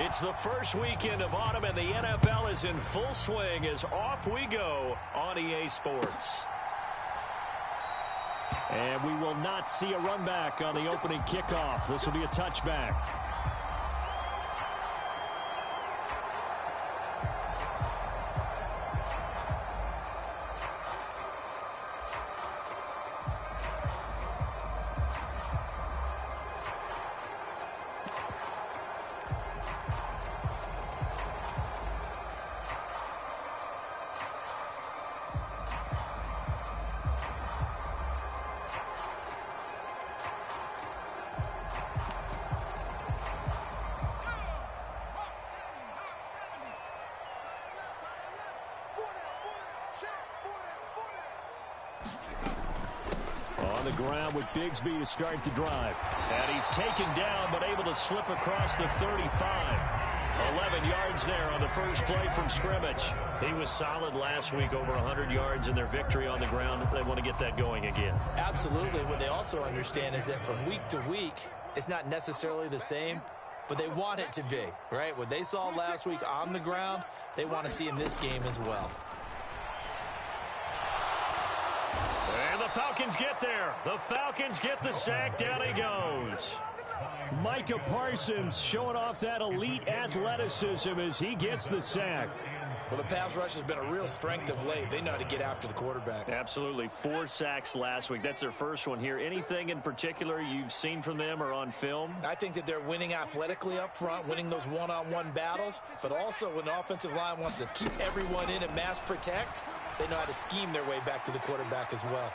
It's the first weekend of autumn, and the NFL is in full swing as off we go on EA Sports. And we will not see a run back on the opening kickoff. This will be a touchback. On the ground with Bigsby to start the drive. And he's taken down but able to slip across the 35. 11 yards there on the first play from scrimmage. He was solid last week, over 100 yards in their victory on the ground. They want to get that going again. Absolutely. What they also understand is that from week to week, it's not necessarily the same, but they want it to be, right? What they saw last week on the ground, they want to see in this game as well. And the Falcons get there. The Falcons get the sack. Down he goes. Micah Parsons showing off that elite athleticism as he gets the sack. Well, the pass rush has been a real strength of late. They know how to get after the quarterback. Absolutely. 4 sacks last week. That's their first one here. Anything in particular you've seen from them or on film? I think that they're winning athletically up front, winning those one-on-one battles, but also when the offensive line wants to keep everyone in and mass protect, they know how to scheme their way back to the quarterback as well.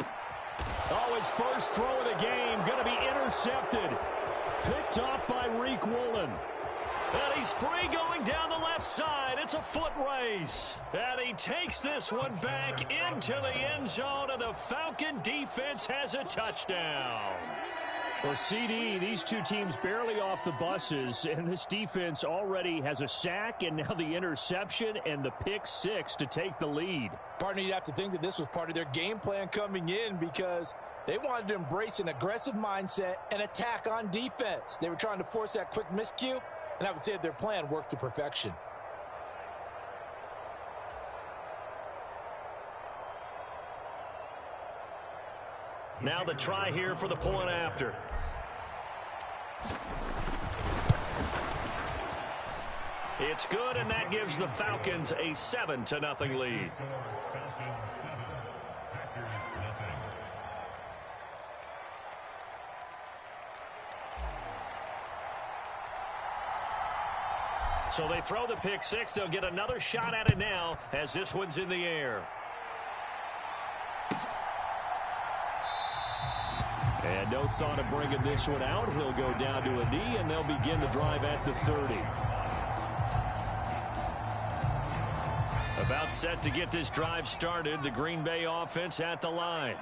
Oh, his first throw of the game going to be intercepted. Picked off by Reek Woolen. And he's free going down the left side. It's a foot race. And he takes this one back into the end zone, and the Falcon defense has a touchdown. Well, CD, these two teams barely off the buses, and this defense already has a sack and now the interception and the pick 6 to take the lead. Partner, you'd have to think that this was part of their game plan coming in because they wanted to embrace an aggressive mindset and attack on defense. They were trying to force that quick miscue, and I would say that their plan worked to perfection. Now the try here for the point after. It's good, and that gives the Falcons a 7-0 lead. So they throw the pick 6. They'll get another shot at it now as this one's in the air. And no thought of bringing this one out. He'll go down to a knee, and they'll begin the drive at the 30. About set to get this drive started. The Green Bay offense at the line.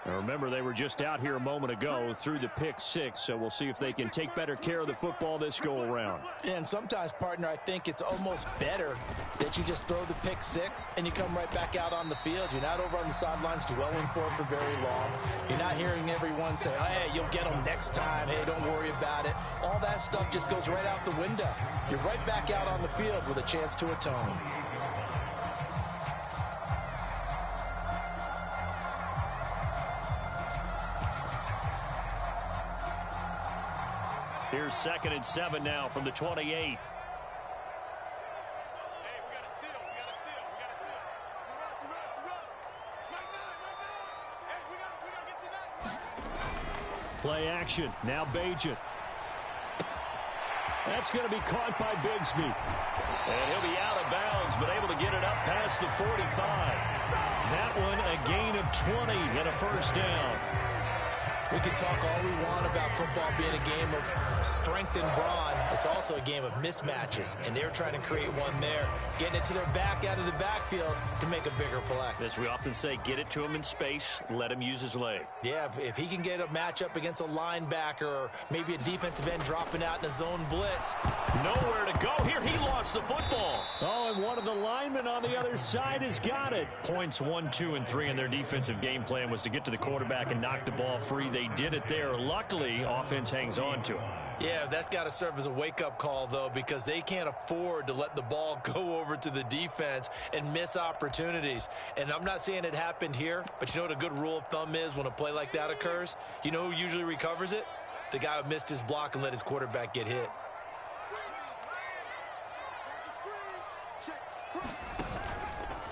Now remember, they were just out here a moment ago through the pick 6, so we'll see if they can take better care of the football this go-around. And sometimes, partner, I think it's almost better that you just throw the pick 6 and you come right back out on the field. You're not over on the sidelines dwelling for it for very long. You're not hearing everyone say, oh, hey, you'll get them next time. Hey, don't worry about it. All that stuff just goes right out the window. You're right back out on the field with a chance to atone. Here's 2nd and 7 now from the 28. Play action. Now Bajan. That's going to be caught by Bigsby. And he'll be out of bounds, but able to get it up past the 45. That one a gain of 20 and a first down. We can talk all we want about football being a game of strength and brawn. It's also a game of mismatches, and they're trying to create one there, getting it to their back out of the backfield to make a bigger play. As we often say, get it to him in space, let him use his leg. Yeah, if he can get a matchup against a linebacker or maybe a defensive end dropping out in a zone blitz. Nowhere to go here. He lost the football. Oh, and one of the linemen on the other side has got it. Points 1, 2, and 3 in their defensive game plan was to get to the quarterback and knock the ball free. They did it there. Luckily, offense hangs on to it. Yeah, that's got to serve as a wake-up call, though, because they can't afford to let the ball go over to the defense and miss opportunities. And I'm not saying it happened here, but you know what a good rule of thumb is when a play like that occurs? You know who usually recovers it? The guy who missed his block and let his quarterback get hit.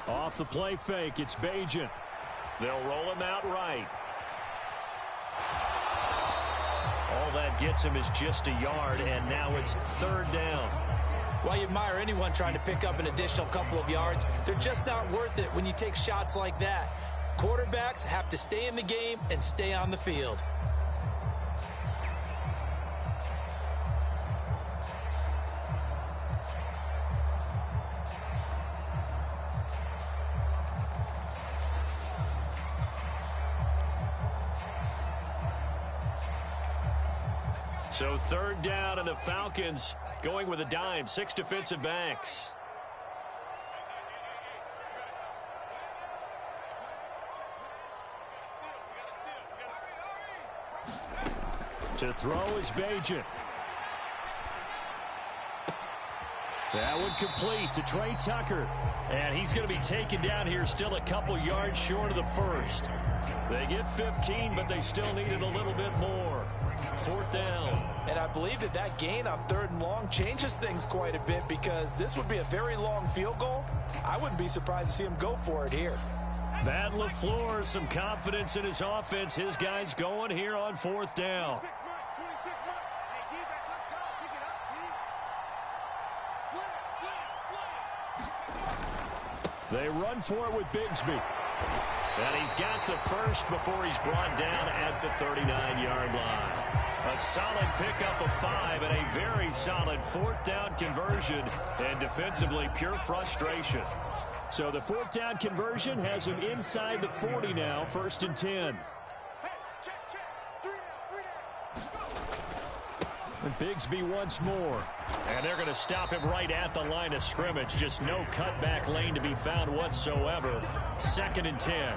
Off the play fake, it's Bajan. They'll roll him out right. All that gets him is just a yard, and now it's 3rd down. While you admire anyone trying to pick up an additional couple of yards, they're just not worth it when you take shots like that. Quarterbacks have to stay in the game and stay on the field. So 3rd down, and the Falcons going with a dime. 6 defensive backs. To throw is Bajan. That one complete to Trey Tucker. And he's going to be taken down here, still a couple yards short of the first. They get 15, but they still needed a little bit more. 4th down. And I believe that gain on 3rd and long changes things quite a bit, because this would be a very long field goal. I wouldn't be surprised to see him go for it here. Matt LaFleur, some confidence in his offense. His guys going here on 4th down. They run for it with Bigsby. And he's got the first before he's brought down at the 39-yard line. A solid pickup of 5 and a very solid 4th down conversion. And defensively, pure frustration. So the 4th down conversion has him inside the 40 now, 1st and 10. And Bigsby once more. And they're going to stop him right at the line of scrimmage. Just no cutback lane to be found whatsoever. 2nd and 10.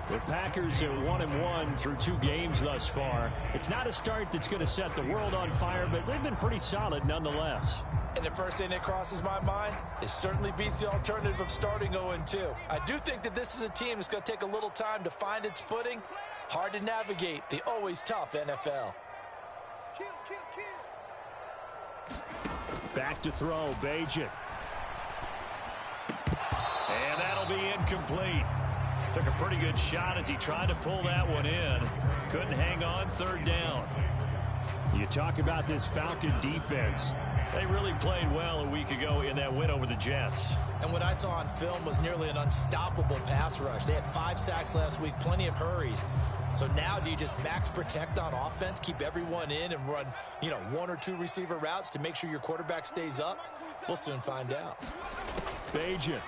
The Packers are 1-1 through 2 games thus far. It's not a start that's going to set the world on fire, but they've been pretty solid nonetheless. And the first thing that crosses my mind, it certainly beats the alternative of starting 0-2. I do think that this is a team that's going to take a little time to find its footing. Hard to navigate the always tough NFL. Back to throw, Bajan. And that'll be incomplete. Took a pretty good shot as he tried to pull that one in. Couldn't hang on, 3rd down. You talk about this Falcon defense. They really played well a week ago in that win over the Jets. And what I saw on film was nearly an unstoppable pass rush. They had 5 sacks last week, plenty of hurries. So now do you just max protect on offense, keep everyone in and run, 1 or 2 receiver routes to make sure your quarterback stays up? We'll soon find out. Bajan.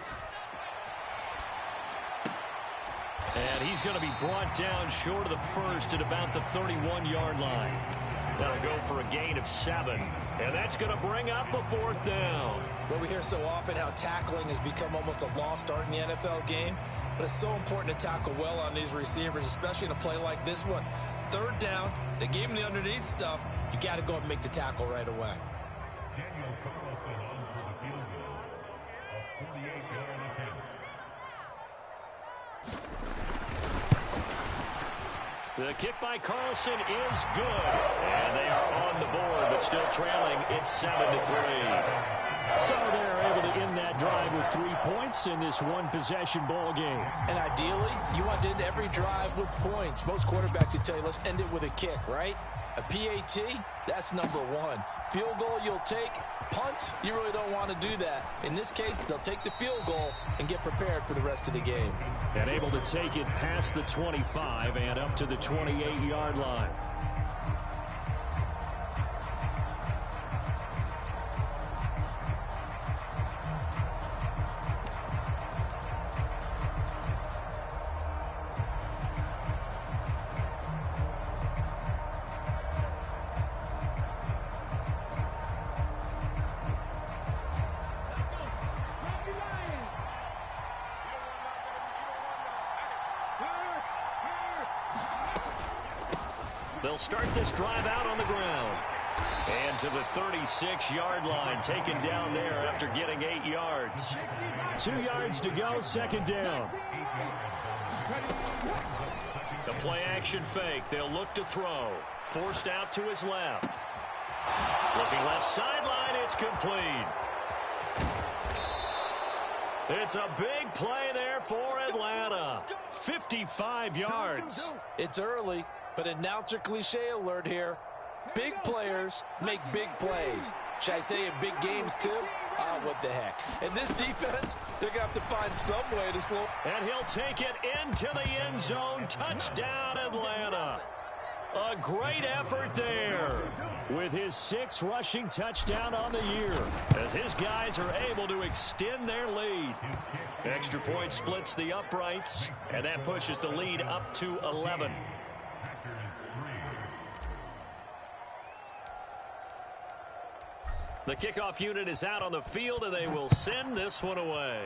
And he's going to be brought down short of the first at about the 31-yard line. That'll go for a gain of 7. And that's going to bring up a 4th down. Well, we hear so often how tackling has become almost a lost art in the NFL game. But it's so important to tackle well on these receivers, especially in a play like this one. 3rd down, they gave him the underneath stuff. You got to go and make the tackle right away. The kick by Carlson is good. And they are on the board, but still trailing. It's 7-3. So they're able to end that drive with 3 points in this one-possession ball game. And ideally, you want to end every drive with points. Most quarterbacks would tell you, let's end it with a kick, right? A PAT, that's number 1. Field goal you'll take. Punts, you really don't want to do that. In this case, they'll take the field goal and get prepared for the rest of the game. And able to take it past the 25 and up to the 28-yard line. They'll start this drive out on the ground. And to the 36-yard line, taken down there after getting 8 yards. 2 yards to go, second down. The play-action fake. They'll look to throw. Forced out to his left. Looking left sideline, it's complete. It's a big play there for Atlanta. 55 yards. It's early, but announcer cliche alert here. Big players make big plays. Should I say in big games too? What the heck. In this defense, they're going to have to find some way to slow. And he'll take it into the end zone. Touchdown, Atlanta. A great effort there with his 6th rushing touchdown on the year as his guys are able to extend their lead. Extra point splits the uprights, and that pushes the lead up to 11. The kickoff unit is out on the field, and they will send this one away.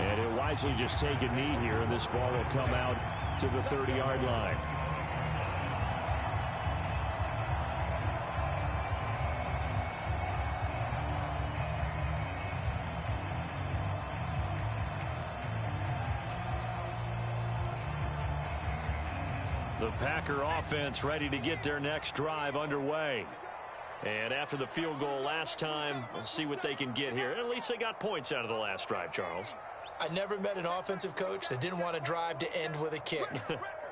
And he'll wisely just take a knee here, and this ball will come out to the 30-yard line. The Packer offense ready to get their next drive underway. And after the field goal last time, we'll see what they can get here. At least they got points out of the last drive, Charles. I never met an offensive coach that didn't want a drive to end with a kick.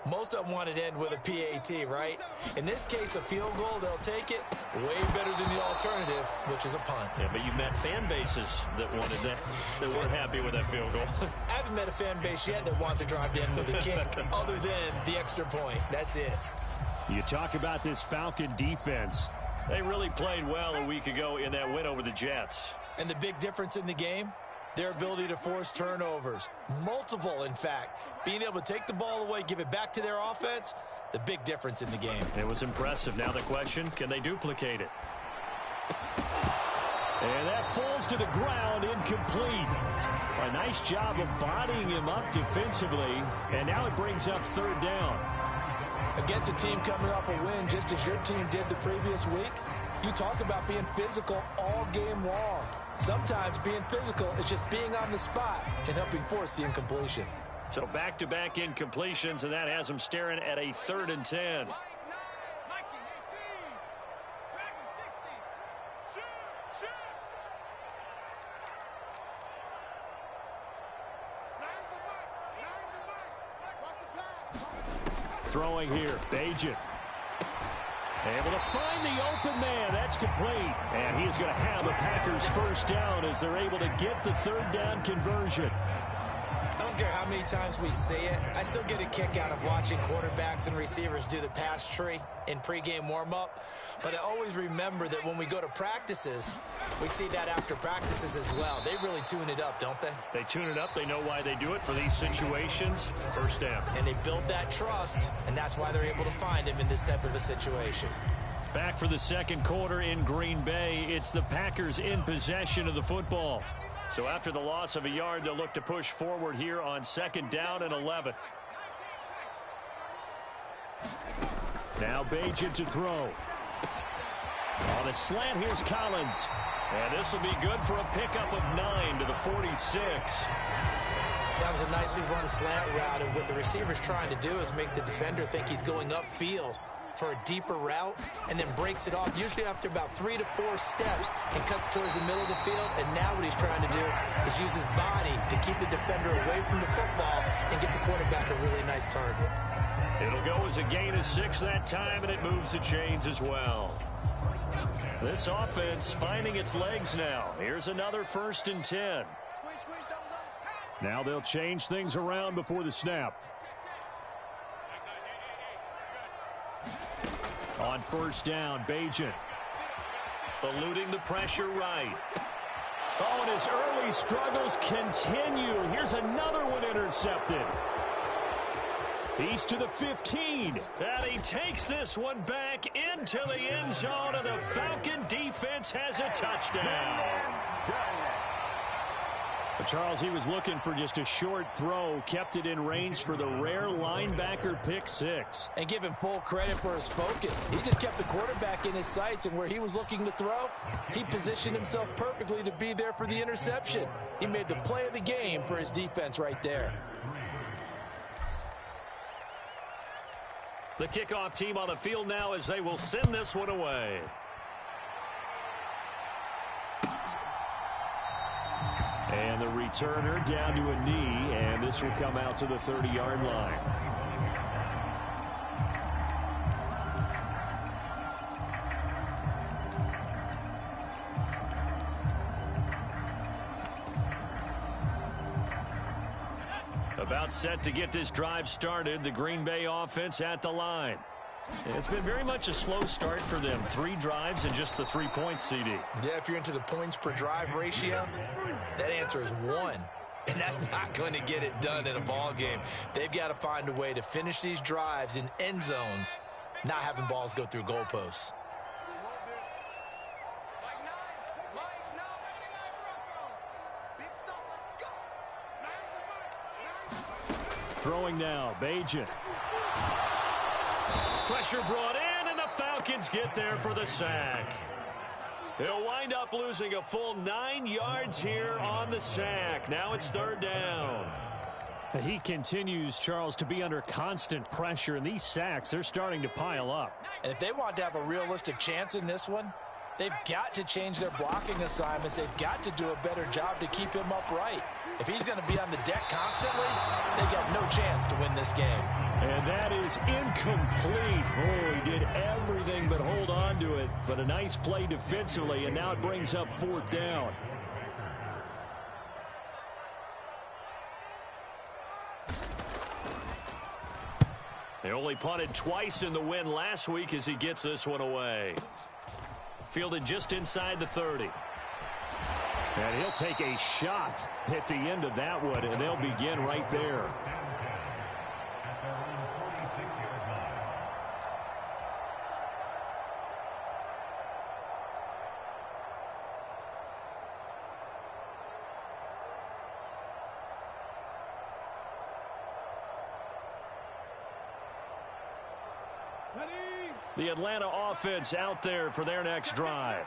Most of them wanted to end with a PAT, right? In this case, a field goal, they'll take it. Way better than the alternative, which is a punt. Yeah, but you've met fan bases that wanted that, that weren't happy with that field goal. I haven't met a fan base yet that wants a drive to end with a kick, other than the extra point. That's it. You talk about this Falcon defense. They really played well a week ago in that win over the Jets. And the big difference in the game? Their ability to force turnovers. Multiple, in fact. Being able to take the ball away, give it back to their offense, the big difference in the game. It was impressive. Now the question, can they duplicate it? And that falls to the ground, incomplete. A nice job of bodying him up defensively. And now it brings up third down. Against a team coming off a win, just as your team did the previous week, you talk about being physical all game long. Sometimes being physical is just being on the spot and helping force the incompletion. So back-to-back incompletions, and that has them staring at a 3rd and 10. Throwing here, Bajan. Able to find the open man. That's complete. And he's going to have the Packers first down as they're able to get the 3rd down conversion. I don't care how many times we say it. I still get a kick out of watching quarterbacks and receivers do the pass tree in pregame warm-up. But I always remember that when we go to practices, we see that after practices as well. They really tune it up, don't they? They tune it up. They know why they do it for these situations. First down. And they build that trust, and that's why they're able to find him in this type of a situation. Back for the second quarter in Green Bay. It's the Packers in possession of the football. So after the loss of a yard, they'll look to push forward here on 2nd down and 11. Now Bajan to throw. On a slant, here's Collins. And this will be good for a pickup of 9 to the 46. That was a nicely run slant route, and what the receiver's trying to do is make the defender think he's going upfield for a deeper route, and then breaks it off, usually after about 3 to 4 steps, and cuts towards the middle of the field. And now what he's trying to do is use his body to keep the defender away from the football and get the quarterback a really nice target. It'll go as a gain of 6 that time, and it moves the chains as well. This offense finding its legs now. Here's another 1st and 10. Now they'll change things around before the snap. On 1st down, Bajan. Eluding the pressure right. Oh, and his early struggles continue. Here's another one intercepted. He's to the 15. And he takes this one back into the end zone, and the Falcon defense has a touchdown. But Charles, he was looking for just a short throw, kept it in range for the rare linebacker pick six. And give him full credit for his focus. He just kept the quarterback in his sights, and where he was looking to throw, he positioned himself perfectly to be there for the interception. He made the play of the game for his defense right there. The kickoff team on the field now as they will send this one away. And the returner down to a knee, and this will come out to the 30-yard line. About set to get this drive started. The Green Bay offense at the line. It's been very much a slow start for them. 3 drives and just the 3 points, CD. Yeah, if you're into the points per drive ratio, that answer is 1. And that's not going to get it done in a ball game. They've got to find a way to finish these drives in end zones, not having balls go through goalposts. Throwing now, Bajan. Pressure brought in, and the Falcons get there for the sack. He'll wind up losing a full 9 yards here on the sack. Now it's 3rd down. He continues, Charles, to be under constant pressure, and these sacks, they're starting to pile up. And if they want to have a realistic chance in this one, they've got to change their blocking assignments. They've got to do a better job to keep him upright. If he's going to be on the deck constantly, they got no chance to win this game. And that is incomplete. Oh, he did everything but hold on to it. But a nice play defensively, and now it brings up 4th down. They only punted twice in the win last week as he gets this one away. Fielded just inside the 30. And he'll take a shot at the end of that one, and they'll begin right there. The Atlanta offense out there for their next drive.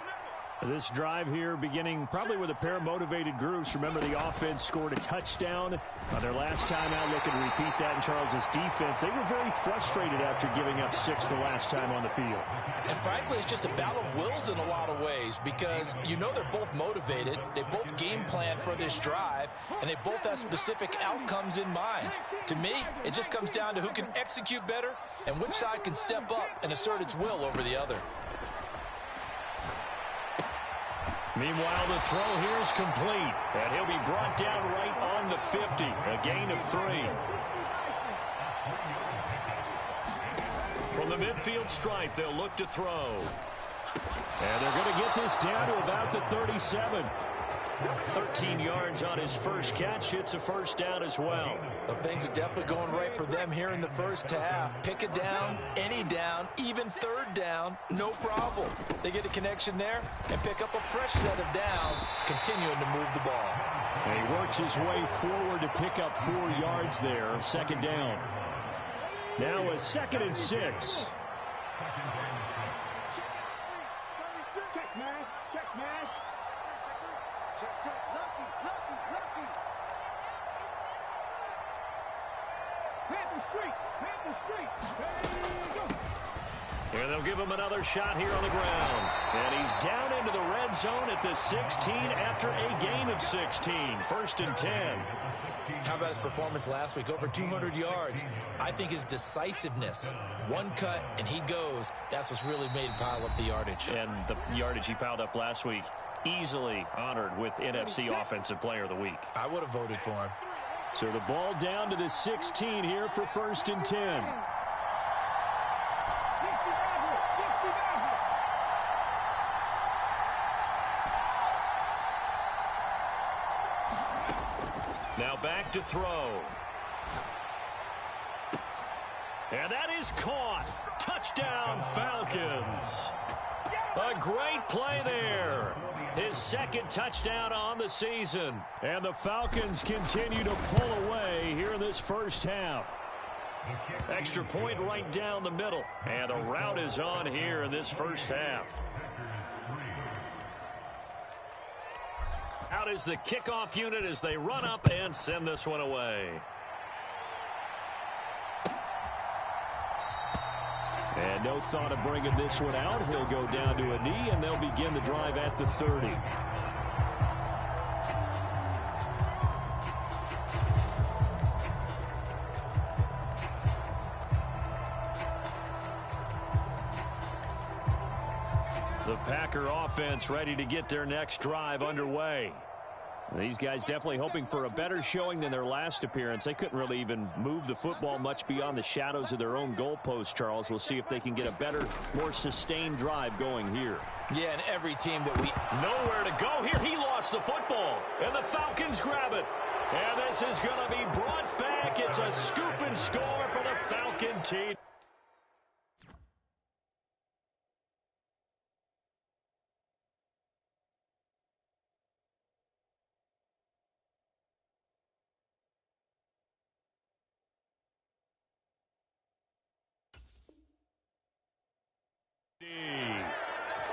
This drive here beginning probably with a pair of motivated groups. Remember, the offense scored a touchdown on their last time out. Looking to repeat that in Charles's defense. They were very frustrated after giving up 6 the last time on the field. And frankly, it's just a battle of wills in a lot of ways because you know they're both motivated. They both game plan for this drive, and they both have specific outcomes in mind. To me, it just comes down to who can execute better and which side can step up and assert its will over the other. Meanwhile, the throw here is complete, and he'll be brought down right on the 50, a gain of 3. From the midfield stripe, they'll look to throw. And they're going to get this down to about the 37. 13 yards on his first catch. It's a 1st down as well. Well, things are definitely going right for them here in the first half. Pick a down, any down, even 3rd down, no problem. They get a connection there and pick up a fresh set of downs, continuing to move the ball. And he works his way forward to pick up 4 yards there, 2nd down. Now a 2nd and 6. And they'll give him another shot here on the ground. And he's down into the red zone at the 16 after a gain of 16. 1st and 10. How about his performance last week? Over 200 yards. I think his decisiveness, one cut and he goes, that's what's really made him pile up the yardage. And the yardage he piled up last week, easily honored with NFC Offensive Player of the Week. I would have voted for him. So the ball down to the 16 here for 1st and 10. Now back to throw. And And that is caught. Touchdown, Falcons. A great play there. His second touchdown on the season. And the Falcons continue to pull away here in this first half. Extra point right down the middle. And the route is on here in this first half. Out is the kickoff unit as they run up and send this one away. And no thought of bringing this one out. He'll go down to a knee, and they'll begin the drive at the 30. The Packer offense ready to get their next drive underway. These guys definitely hoping for a better showing than their last appearance. They couldn't really even move the football much beyond the shadows of their own goalpost, Charles. We'll see if they can get a better, more sustained drive going here. Yeah, and every team that we... Nowhere to go here. He lost the football, and the Falcons grab it. And this is going to be brought back. It's a scoop and score for the Falcon team.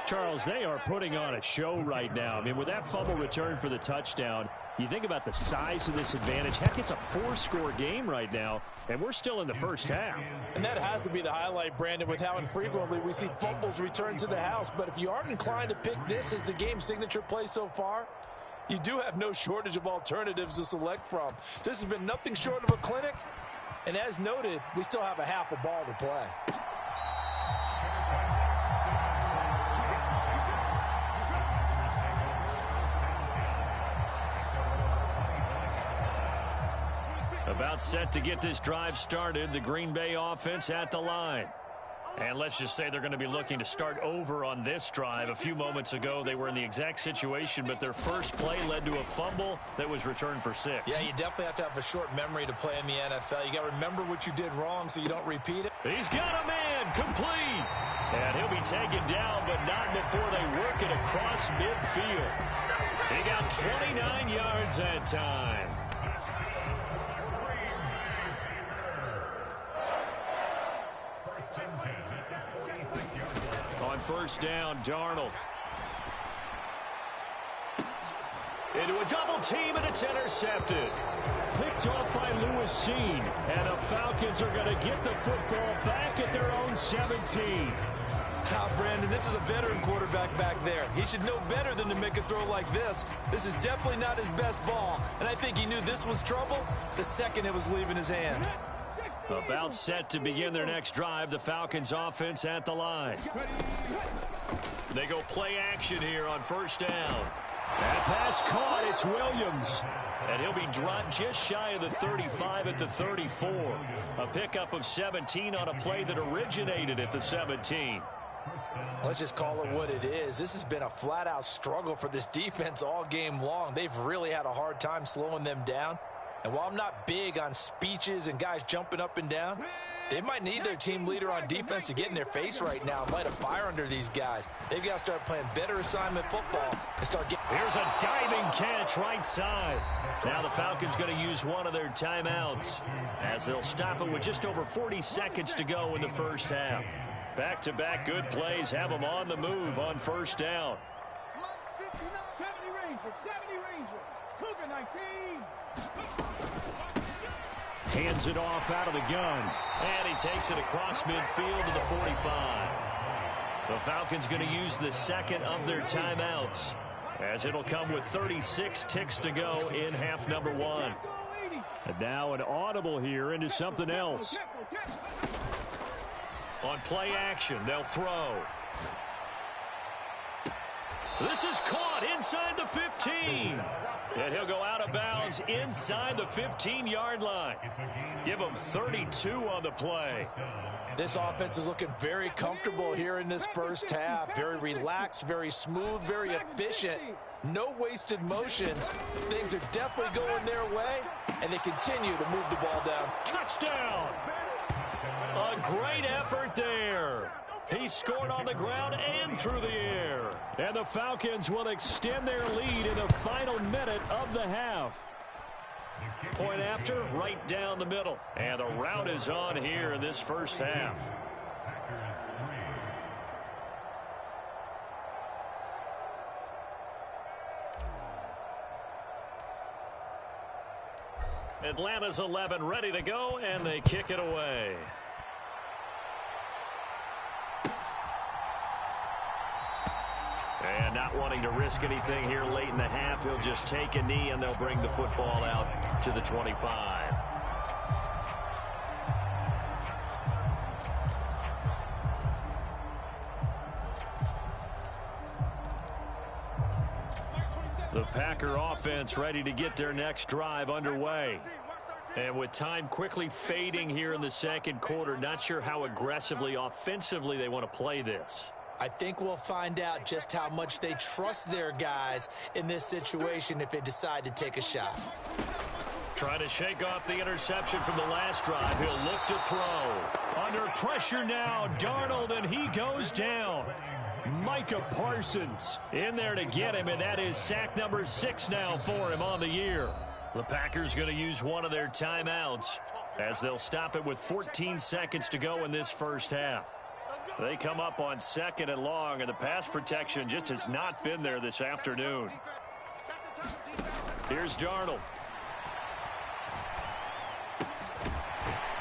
Charles, they are putting on a show right now. I mean, with that fumble return for the touchdown, you think about the size of this advantage. Heck, it's a 4-score game right now, and we're still in the first half. And that has to be the highlight, Brandon, with how infrequently we see fumbles return to the house. But if you aren't inclined to pick this as the game signature play so far, you do have no shortage of alternatives to select from. This has been nothing short of a clinic. And as noted, we still have a half a ball to play. About set to get this drive started, the Green Bay offense at the line. And let's just say they're going to be looking to start over on this drive. A few moments ago, they were in the exact situation, but their first play led to a fumble that was returned for 6. Yeah, you definitely have to have a short memory to play in the NFL. You got to remember what you did wrong so you don't repeat it. He's got a man, complete. And he'll be taken down, but not before they work it across midfield. He got 29 yards that time. On first down, Darnold. Into a double team, and it's intercepted. Picked off by Lewis Seen. And the Falcons are going to get the football back at their own 17. Now, Brandon, this is a veteran quarterback back there. He should know better than to make a throw like this. This is definitely not his best ball. And I think he knew this was trouble the second it was leaving his hand. About set to begin their next drive, the Falcons offense at the line. They go play action here on first down. That pass caught, it's Williams. And he'll be dropped just shy of the 35 at the 34. A pickup of 17 on a play that originated at the 17. Let's just call it what it is. This has been a flat-out struggle for this defense all game long. They've really had a hard time slowing them down. And while I'm not big on speeches and guys jumping up and down, they might need their team leader on defense to get in their face right now and light a fire under these guys. They've got to start playing better assignment football and start getting... Here's a diving catch right side. Now the Falcons going to use one of their timeouts as they'll stop it with just over 40 seconds to go in the first half. Back-to-back good plays have them on the move on first down. 70 Ranger, Cougar 19. Hands it off out of the gun. And he takes it across midfield to the 45. The Falcons going to use the second of their timeouts, as it'll come with 36 ticks to go in half number 1. And now an audible here into something else. On play action, they'll throw. This is caught inside the 15. And he'll go out of bounds inside the 15-yard line. Give him 32 on the play. This offense is looking very comfortable here in this first half. Very relaxed, very smooth, very efficient. No wasted motions. Things are definitely going their way, and they continue to move the ball down. Touchdown! A great effort there. He scored on the ground and through the air. And the Falcons will extend their lead in the final minute of the half. Point after, right down the middle. And the rout is on here in this first half. Atlanta's 11 ready to go, and they kick it away. And not wanting to risk anything here late in the half, he'll just take a knee, and they'll bring the football out to the 25. The Packer offense ready to get their next drive underway. And with time quickly fading here in the second quarter, not sure how aggressively, offensively they want to play this. I think we'll find out just how much they trust their guys in this situation if they decide to take a shot. Trying to shake off the interception from the last drive. He'll look to throw. Under pressure now, Darnold, and he goes down. Micah Parsons in there to get him, and that is sack number 6 now for him on the year. The Packers going to use one of their timeouts as they'll stop it with 14 seconds to go in this first half. They come up on 2nd and long, and the pass protection just has not been there this afternoon. Here's Darnold.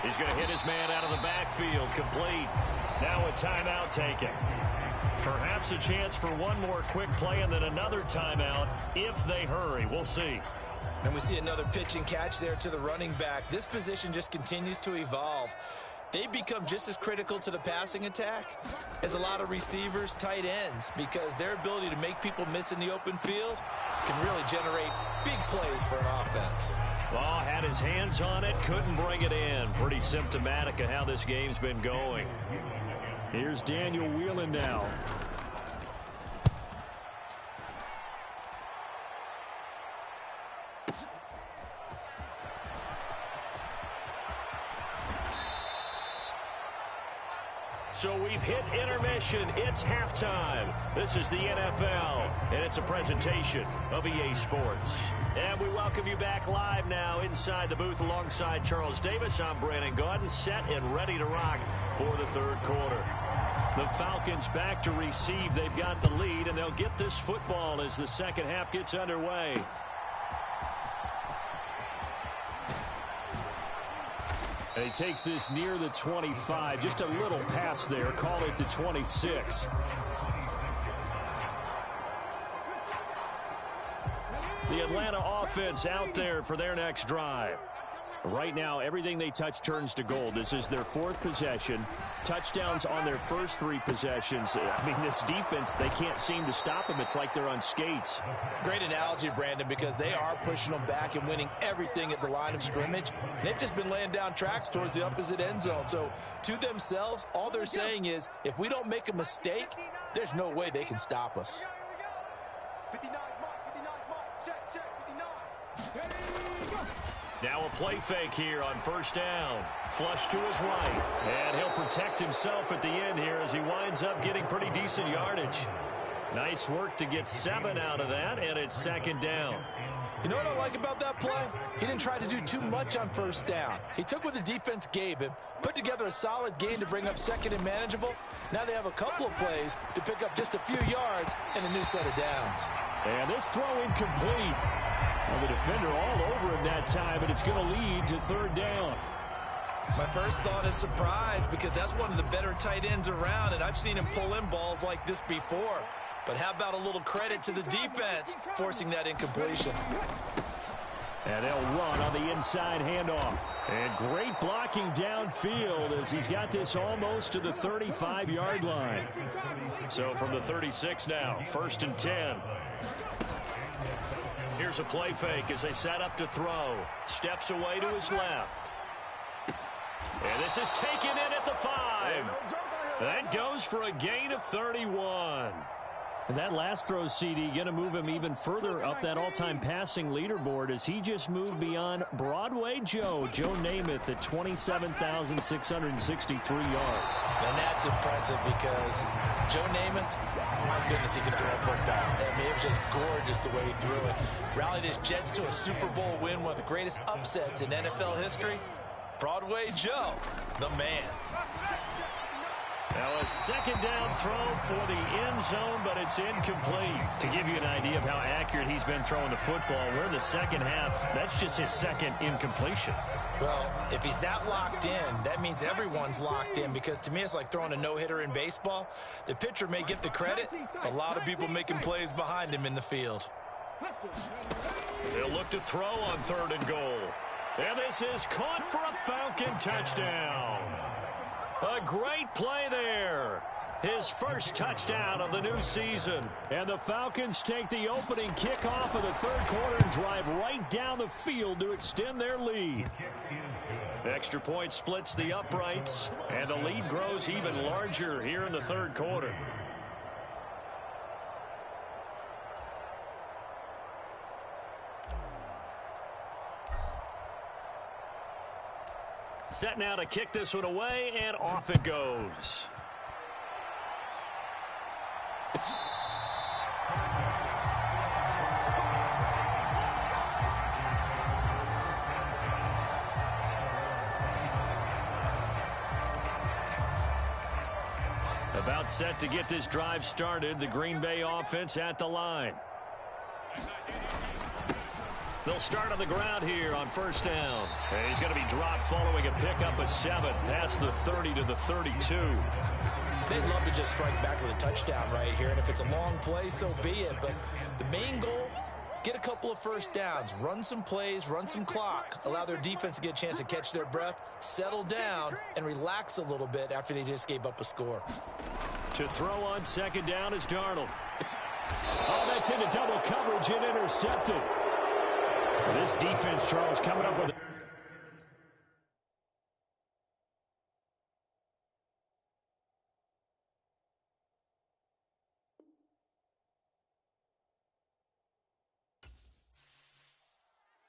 He's going to hit his man out of the backfield, complete. Now a timeout taken. Perhaps a chance for one more quick play and then another timeout if they hurry. We'll see. And we see another pitch and catch there to the running back. This position just continues to evolve. They become just as critical to the passing attack as a lot of receivers, tight ends, because their ability to make people miss in the open field can really generate big plays for an offense. Well, had his hands on it, couldn't bring it in. Pretty symptomatic of how this game's been going. Here's Daniel Whelan now. So we've hit intermission. It's halftime. This is the NFL, and it's a presentation of EA Sports. And we welcome you back live now inside the booth alongside Charles Davis. I'm Brandon Gaudin, set and ready to rock for the third quarter. The Falcons back to receive. They've got the lead, and they'll get this football as the second half gets underway. And he takes this near the 25. Just a little pass there. Call it the 26. The Atlanta offense out there for their next drive. Right now, everything they touch turns to gold. This is their 4th possession. Touchdowns on their first 3 possessions. I mean, this defense, they can't seem to stop them. It's like they're on skates. Great analogy, Brandon, because they are pushing them back and winning everything at the line of scrimmage. They've just been laying down tracks towards the opposite end zone. So, to themselves, all they're saying is, if we don't make a mistake, there's no way they can stop us. 59, Mike, check, 59. Now a play fake here on first down. Flush to his right. And he'll protect himself at the end here as he winds up getting pretty decent yardage. Nice work to get 7 out of that, and it's 2nd down. You know what I like about that play? He didn't try to do too much on first down. He took what the defense gave him, put together a solid game to bring up 2nd and manageable. Now they have a couple of plays to pick up just a few yards and a new set of downs. And this throw incomplete. Well, the defender all over him that time, and it's going to lead to 3rd down. My first thought is surprise, because that's one of the better tight ends around, and I've seen him pull in balls like this before. But how about a little credit to the defense forcing that incompletion? And they'll run on the inside handoff. And great blocking downfield as he's got this almost to the 35-yard line. So from the 36 now, 1st and 10. Here's a play fake as they set up to throw. Steps away to his left. And this is taken in at the 5. That goes for a gain of 31. And that last throw, CD, going to move him even further up that all-time passing leaderboard as he just moved beyond Broadway Joe Namath at 27,663 yards. And that's impressive because Joe Namath, my goodness, he can throw a football. I mean, it was just gorgeous the way he threw it. Rallied his Jets to a Super Bowl win, one of the greatest upsets in NFL history. Broadway Joe, the man. Now a second down throw for the end zone, but it's incomplete. To give you an idea of how accurate he's been throwing the football, we're in the second half. That's just his second incompletion. Well, if he's that locked in, that means everyone's locked in, because to me it's like throwing a no-hitter in baseball. The pitcher may get the credit, a lot of people making plays behind him in the field. They'll look to throw on 3rd and goal. And this is caught for a Falcon touchdown. A great play there. His first touchdown of the new season. And the Falcons take the opening kickoff of the 3rd quarter and drive right down the field to extend their lead. Extra point splits the uprights, and the lead grows even larger here in the 3rd quarter. Set now to kick this one away, and off it goes. About set to get this drive started, the Green Bay offense at the line. They'll start on the ground here on 1st down. And he's going to be dropped following a pickup of 7 past the 30 to the 32. They'd love to just strike back with a touchdown right here, and if it's a long play, so be it. But the main goal, get a couple of 1st downs, run some plays, run some clock, allow their defense to get a chance to catch their breath, settle down, and relax a little bit after they just gave up a score. To throw on 2nd down is Darnold. Oh, that's into double coverage and intercepted. This defense, Charles, coming up with